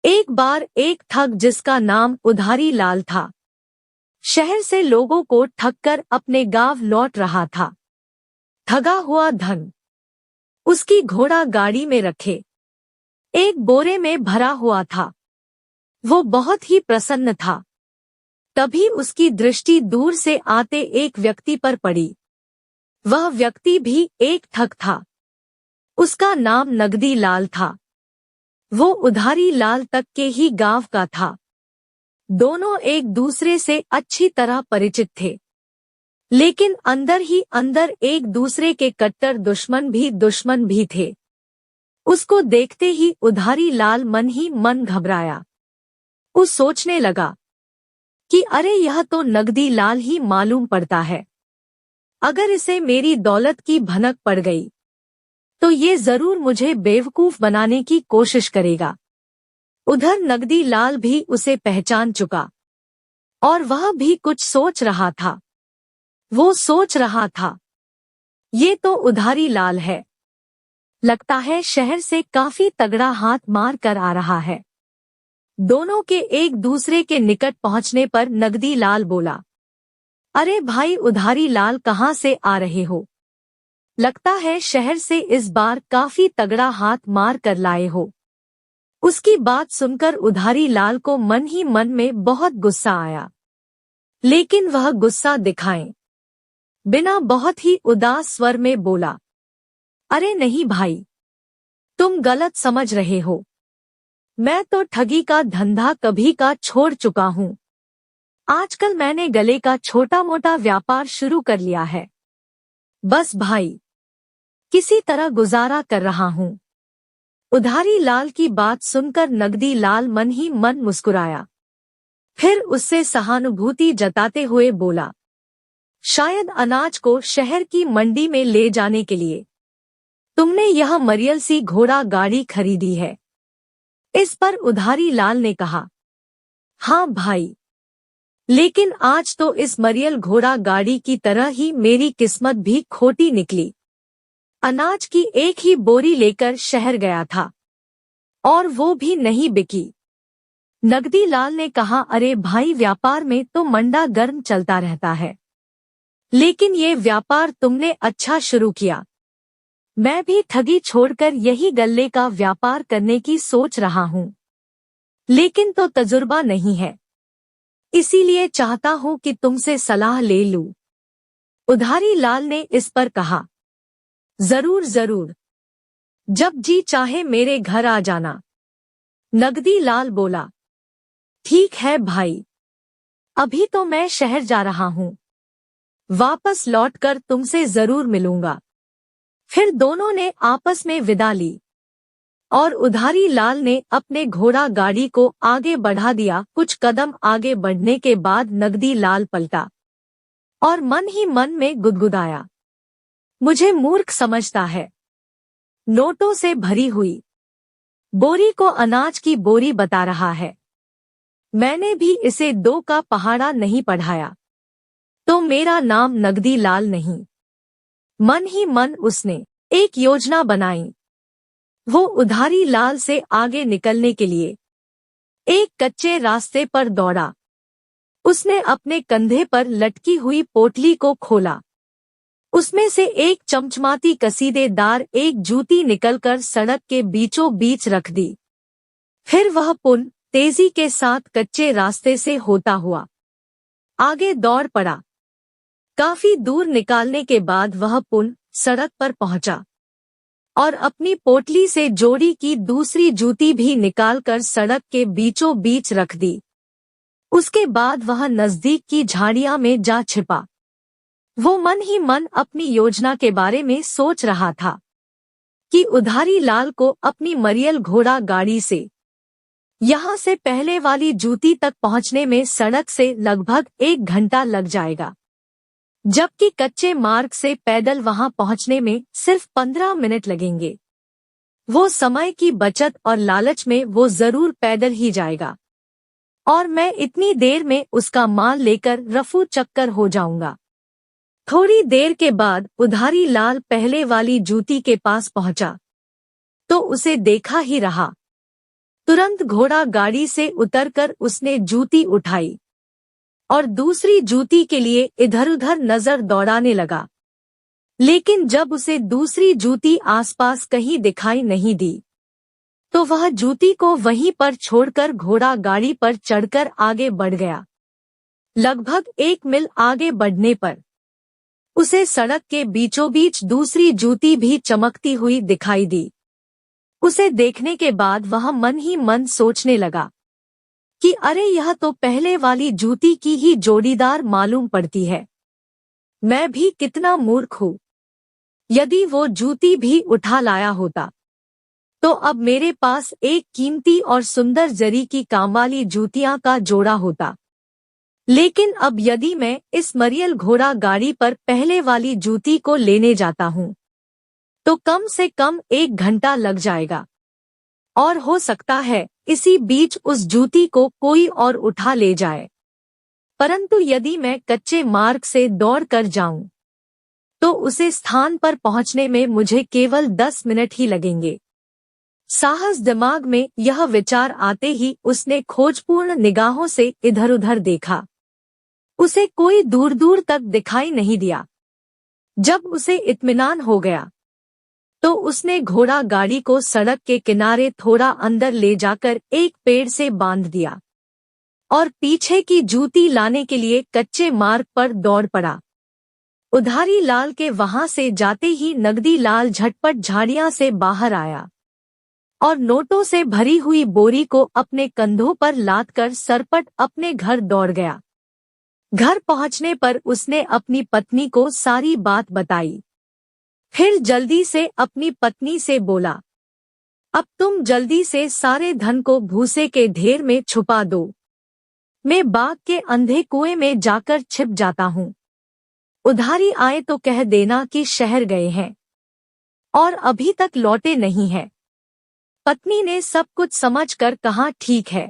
एक बार एक ठग जिसका नाम उधारी लाल था, शहर से लोगों को ठगकर अपने गांव लौट रहा था। ठगा हुआ धन उसकी घोड़ा गाड़ी में रखे एक बोरे में भरा हुआ था। वो बहुत ही प्रसन्न था। तभी उसकी दृष्टि दूर से आते एक व्यक्ति पर पड़ी। वह व्यक्ति भी एक ठग था। उसका नाम नगदी लाल था। वो उधारी लाल तक के ही गांव का था। दोनों एक दूसरे से अच्छी तरह परिचित थे, लेकिन अंदर ही अंदर एक दूसरे के कट्टर दुश्मन भी थे। उसको देखते ही उधारी लाल मन ही मन घबराया। वो सोचने लगा कि अरे यह तो नगदी लाल ही मालूम पड़ता है। अगर इसे मेरी दौलत की भनक पड़ गई तो ये जरूर मुझे बेवकूफ बनाने की कोशिश करेगा। उधर नगदी लाल भी उसे पहचान चुका और वह भी कुछ सोच रहा था। वो सोच रहा था, ये तो उधारी लाल है। लगता है शहर से काफी तगड़ा हाथ मार कर आ रहा है। दोनों के एक दूसरे के निकट पहुंचने पर नगदी लाल बोला, अरे भाई उधारी लाल कहाँ से आ रहे हो? लगता है शहर से इस बार काफी तगड़ा हाथ मार कर लाए हो। उसकी बात सुनकर उधारी लाल को मन ही मन में बहुत गुस्सा आया, लेकिन वह गुस्सा दिखाए बिना बहुत ही उदास स्वर में बोला, अरे नहीं भाई, तुम गलत समझ रहे हो। मैं तो ठगी का धंधा कभी का छोड़ चुका हूँ। आजकल मैंने गले का छोटा मोटा व्यापार शुरू कर लिया है। बस भाई, किसी तरह गुजारा कर रहा हूँ। उधारी लाल की बात सुनकर नगदी लाल मन ही मन मुस्कुराया। फिर उससे सहानुभूति जताते हुए बोला, शायद अनाज को शहर की मंडी में ले जाने के लिए तुमने यह मरियल सी घोड़ा गाड़ी खरीदी है। इस पर उधारी लाल ने कहा, हाँ भाई, लेकिन आज तो इस मरियल घोड़ा गाड़ी की तरह ही मेरी किस्मत भी खोटी निकली। अनाज की एक ही बोरी लेकर शहर गया था और वो भी नहीं बिकी। नगदी लाल ने कहा, अरे भाई, व्यापार में तो मंडा गर्म चलता रहता है, लेकिन ये व्यापार तुमने अच्छा शुरू किया। मैं भी ठगी छोड़कर यही गल्ले का व्यापार करने की सोच रहा हूँ, लेकिन तो तजुर्बा नहीं है, इसीलिए चाहता हूँ कि तुमसे सलाह ले लूं। उधारी लाल ने इस पर कहा, जरूर जरूर, जब जी चाहे मेरे घर आ जाना। नगदी लाल बोला, ठीक है भाई, अभी तो मैं शहर जा रहा हूँ, वापस लौटकर तुमसे जरूर मिलूंगा। फिर दोनों ने आपस में विदा ली और उधारी लाल ने अपने घोड़ा गाड़ी को आगे बढ़ा दिया। कुछ कदम आगे बढ़ने के बाद नगदी लाल पलटा और मन ही मन में गुदगुदाया, मुझे मूर्ख समझता है। नोटों से भरी हुई बोरी को अनाज की बोरी बता रहा है। मैंने भी इसे दो का पहाड़ा नहीं पढ़ाया तो मेरा नाम नगदी लाल नहीं। मन ही मन उसने एक योजना बनाई। वो उधारी लाल से आगे निकलने के लिए एक कच्चे रास्ते पर दौड़ा। उसने अपने कंधे पर लटकी हुई पोटली को खोला। उसमें से एक चमचमाती कसीदेदार एक जूती निकलकर सड़क के बीचों बीच रख दी। फिर वह पुन तेजी के साथ कच्चे रास्ते से होता हुआ आगे दौड़ पड़ा। काफी दूर निकालने के बाद वह पुन सड़क पर पहुंचा और अपनी पोटली से जोड़ी की दूसरी जूती भी निकालकर सड़क के बीचों बीच रख दी। उसके बाद वह नजदीक की झाड़ियां में जा छिपा। वो मन ही मन अपनी योजना के बारे में सोच रहा था कि उधारी लाल को अपनी मरियल घोड़ा गाड़ी से यहाँ से पहले वाली जूती तक पहुँचने में सड़क से लगभग 1 घंटा लग जाएगा, जबकि कच्चे मार्ग से पैदल वहां पहुंचने में सिर्फ 15 मिनट लगेंगे। वो समय की बचत और लालच में वो जरूर पैदल ही जाएगा और मैं इतनी देर में उसका माल लेकर रफू चक्कर हो जाऊंगा। थोड़ी देर के बाद उधारी लाल पहले वाली जूती के पास पहुंचा तो उसे देखा ही रहा। तुरंत घोड़ा गाड़ी से उतरकर उसने जूती उठाई और दूसरी जूती के लिए इधर-उधर नजर दौड़ाने लगा। लेकिन जब उसे दूसरी जूती आसपास कहीं दिखाई नहीं दी, तो वह जूती को वहीं पर छोड़कर घोड़ा गाड़ी पर चढ़कर आगे बढ़ गया। लगभग 1 मील आगे बढ़ने पर उसे सड़क के बीचों बीच दूसरी जूती भी चमकती हुई दिखाई दी। उसे देखने के बाद वह मन ही मन सोचने लगा कि अरे, यह तो पहले वाली जूती की ही जोड़ीदार मालूम पड़ती है। मैं भी कितना मूर्ख हूँ। यदि वो जूती भी उठा लाया होता तो अब मेरे पास एक कीमती और सुंदर जरी की काम वाली जूतियां का जोड़ा होता। लेकिन अब यदि मैं इस मरियल घोड़ा गाड़ी पर पहले वाली जूती को लेने जाता हूँ तो कम से कम 1 घंटा लग जाएगा, और हो सकता है इसी बीच उस जूती को कोई और उठा ले जाए। परंतु यदि मैं कच्चे मार्ग से दौड़ कर जाऊं तो उसे स्थान पर पहुंचने में मुझे केवल 10 मिनट ही लगेंगे। साहस दिमाग में यह विचार आते ही उसने खोजपूर्ण निगाहों से इधर-उधर देखा। उसे कोई दूर दूर तक दिखाई नहीं दिया। जब उसे इत्मीनान हो गया तो उसने घोड़ा गाड़ी को सड़क के किनारे थोड़ा अंदर ले जाकर एक पेड़ से बांध दिया और पीछे की जूती लाने के लिए कच्चे मार्ग पर दौड़ पड़ा। उधारी लाल के वहां से जाते ही नगदी लाल झटपट झाड़ियां से बाहर आया और नोटों से भरी हुई बोरी को अपने कंधों पर लादकर सरपट अपने घर दौड़ गया। घर पहुंचने पर उसने अपनी पत्नी को सारी बात बताई। फिर जल्दी से अपनी पत्नी से बोला, अब तुम जल्दी से सारे धन को भूसे के ढेर में छुपा दो। मैं बाग के अंधे कुएं में जाकर छिप जाता हूँ। उधारी आए तो कह देना कि शहर गए हैं और अभी तक लौटे नहीं हैं। पत्नी ने सब कुछ समझकर कहा, ठीक है,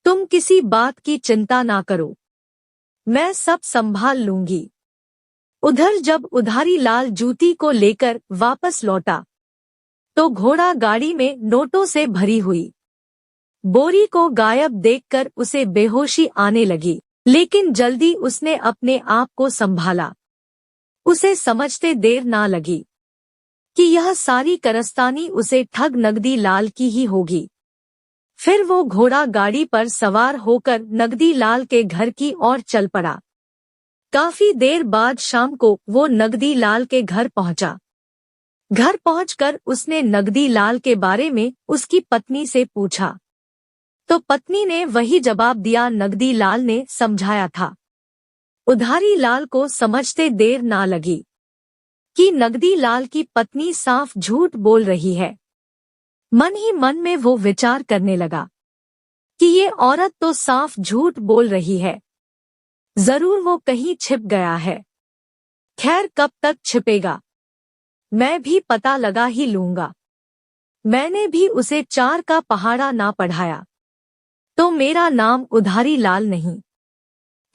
तुम किसी बात की चिंता ना करो, मैं सब संभाल लूंगी। उधर जब उधारी लाल जूती को लेकर वापस लौटा तो घोड़ा गाड़ी में नोटों से भरी हुई बोरी को गायब देखकर उसे बेहोशी आने लगी। लेकिन जल्दी उसने अपने आप को संभाला। उसे समझते देर ना लगी कि यह सारी करस्तानी उसे ठग नगदी लाल की ही होगी। फिर वो घोड़ा गाड़ी पर सवार होकर नगदी लाल के घर की ओर चल पड़ा। काफी देर बाद शाम को वो नगदी लाल के घर पहुंचा। घर पहुंचकर उसने नगदी लाल के बारे में उसकी पत्नी से पूछा तो पत्नी ने वही जवाब दिया नगदी लाल ने समझाया था। उधारी लाल को समझते देर ना लगी कि नगदी लाल की पत्नी साफ झूठ बोल रही है। मन ही मन में वो विचार करने लगा कि ये औरत तो साफ झूठ बोल रही है, जरूर वो कहीं छिप गया है। खैर, कब तक छिपेगा, मैं भी पता लगा ही लूंगा। मैंने भी उसे 4 का पहाड़ा ना पढ़ाया तो मेरा नाम उधारी लाल नहीं।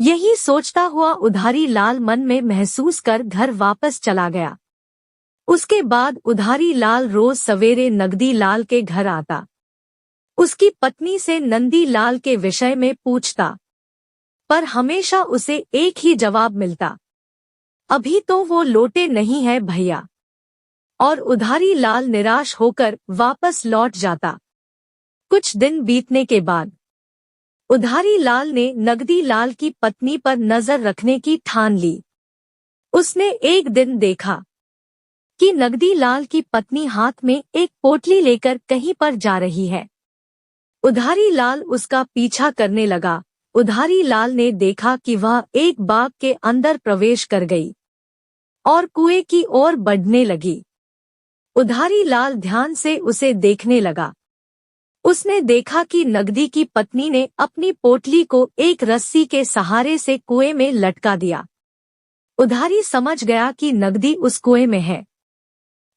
यही सोचता हुआ उधारी लाल मन में महसूस कर घर वापस चला गया। उसके बाद उधारी लाल रोज सवेरे नगदी लाल के घर आता, उसकी पत्नी से नंदी लाल के विषय में पूछता, पर हमेशा उसे एक ही जवाब मिलता, अभी तो वो लौटे नहीं है भैया। और उधारी लाल निराश होकर वापस लौट जाता। कुछ दिन बीतने के बाद उधारी लाल ने नगदी लाल की पत्नी पर नजर रखने की ठान ली। उसने एक दिन देखा कि नगदी लाल की पत्नी हाथ में एक पोटली लेकर कहीं पर जा रही है। उधारी लाल उसका पीछा करने लगा। उधारी लाल ने देखा कि वह एक बाग के अंदर प्रवेश कर गई और कुएं की ओर बढ़ने लगी। उधारी लाल ध्यान से उसे देखने लगा। उसने देखा कि नगदी की पत्नी ने अपनी पोटली को एक रस्सी के सहारे से कुएं में लटका दिया। उधारी समझ गया कि नगदी उस कुएं में है।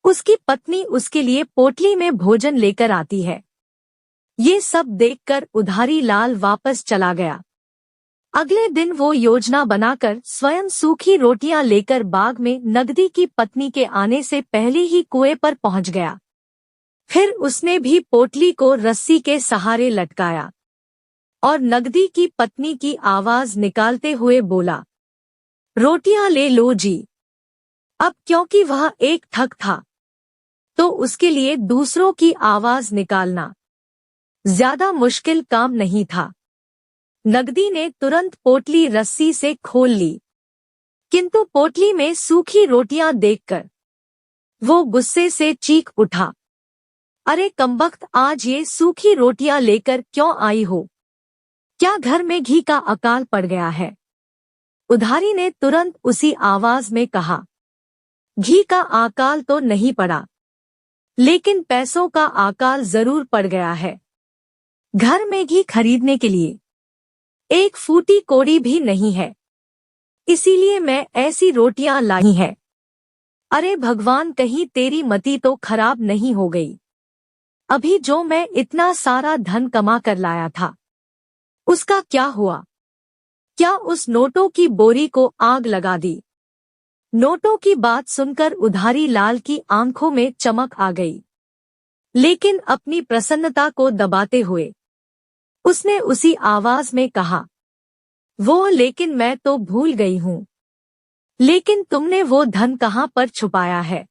उसकी पत्नी उसके लिए पोटली में भोजन लेकर आती है। ये सब देखकर उधारी लाल वापस चला गया। अगले दिन वो योजना बनाकर स्वयं सूखी रोटियां लेकर बाग में नगदी की पत्नी के आने से पहले ही कुएं पर पहुंच गया। फिर उसने भी पोटली को रस्सी के सहारे लटकाया और नगदी की पत्नी की आवाज निकालते हुए बोला, रोटियां ले लो जी। अब क्योंकि वह एक ठग था तो उसके लिए दूसरों की आवाज निकालना ज्यादा मुश्किल काम नहीं था। नगदी ने तुरंत पोटली रस्सी से खोल ली, किंतु पोटली में सूखी रोटियां देखकर वो गुस्से से चीख उठा, अरे कमबख्त, आज ये सूखी रोटियां लेकर क्यों आई हो? क्या घर में घी का अकाल पड़ गया है? उधारी ने तुरंत उसी आवाज में कहा, घी का अकाल तो नहीं पड़ा, लेकिन पैसों का अकाल जरूर पड़ गया है। घर में घी खरीदने के लिए एक फूटी कौड़ी भी नहीं है, इसीलिए मैं ऐसी रोटियां लाई है। अरे भगवान, कहीं तेरी मति तो खराब नहीं हो गई? अभी जो मैं इतना सारा धन कमा कर लाया था उसका क्या हुआ? क्या उस नोटों की बोरी को आग लगा दी? नोटों की बात सुनकर उधारी लाल की आंखों में चमक आ गई, लेकिन अपनी प्रसन्नता को दबाते हुए उसने उसी आवाज में कहा, वो लेकिन मैं तो भूल गई हूँ। लेकिन तुमने वो धन कहाँ पर छुपाया है?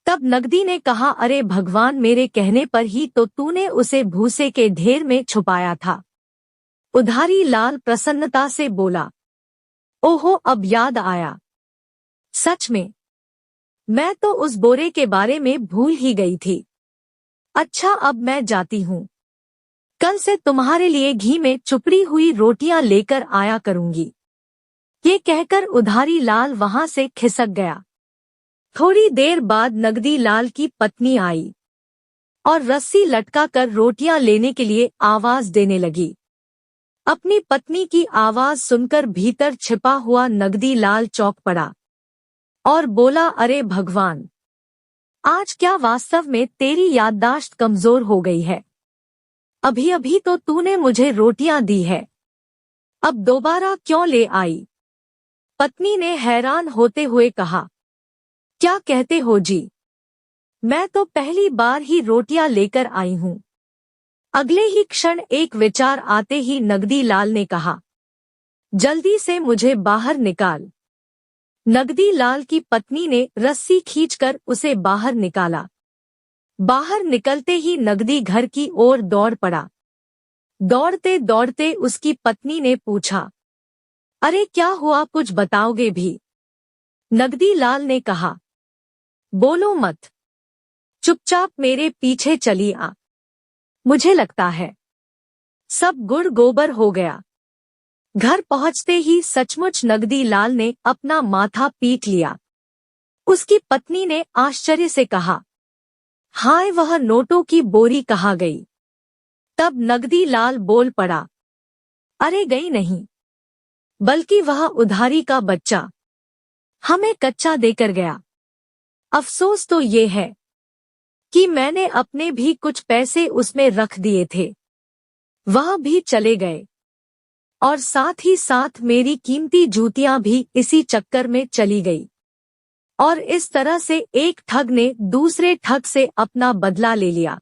तब नगदी ने कहा, अरे भगवान, मेरे कहने पर ही तो तूने उसे भूसे के ढेर में छुपाया था। उधारी लाल प्रसन्नता से बोला, ओहो, अब याद आया। सच में मैं तो उस बोरे के बारे में भूल ही गई थी। अच्छा, अब मैं जाती हूँ। कल से तुम्हारे लिए घी में चुपड़ी हुई रोटियां लेकर आया करूंगी। ये कहकर उधारी लाल वहां से खिसक गया। थोड़ी देर बाद नगदी लाल की पत्नी आई और रस्सी लटकाकर रोटियां लेने के लिए आवाज देने लगी। अपनी पत्नी की आवाज सुनकर भीतर छिपा हुआ नगदी लाल चौंक पड़ा और बोला, अरे भगवान, आज क्या वास्तव में तेरी याददाश्त कमजोर हो गई है? अभी अभी तो तूने मुझे रोटियां दी है, अब दोबारा क्यों ले आई? पत्नी ने हैरान होते हुए कहा, क्या कहते हो जी? मैं तो पहली बार ही रोटियां लेकर आई हूँ। अगले ही क्षण एक विचार आते ही नगदी लाल ने कहा, जल्दी से मुझे बाहर निकाल। नगदी लाल की पत्नी ने रस्सी खींचकर उसे बाहर निकाला। बाहर निकलते ही नगदी घर की ओर दौड़ पड़ा। दौड़ते दौड़ते उसकी पत्नी ने पूछा, अरे क्या हुआ, कुछ बताओगे भी? नगदी लाल ने कहा, बोलो मत, चुपचाप मेरे पीछे चली आ। मुझे लगता है सब गुड़ गोबर हो गया। घर पहुंचते ही सचमुच नगदी लाल ने अपना माथा पीट लिया। उसकी पत्नी ने आश्चर्य से कहा, हाय, वह नोटों की बोरी कहाँ गई? तब नगदी लाल बोल पड़ा, अरे गई नहीं, बल्कि वह उधारी का बच्चा हमें कच्चा देकर गया। अफसोस तो ये है कि मैंने अपने भी कुछ पैसे उसमें रख दिए थे, वह भी चले गए, और साथ ही साथ मेरी कीमती जूतियां भी इसी चक्कर में चली गई। और इस तरह से एक ठग ने दूसरे ठग से अपना बदला ले लिया।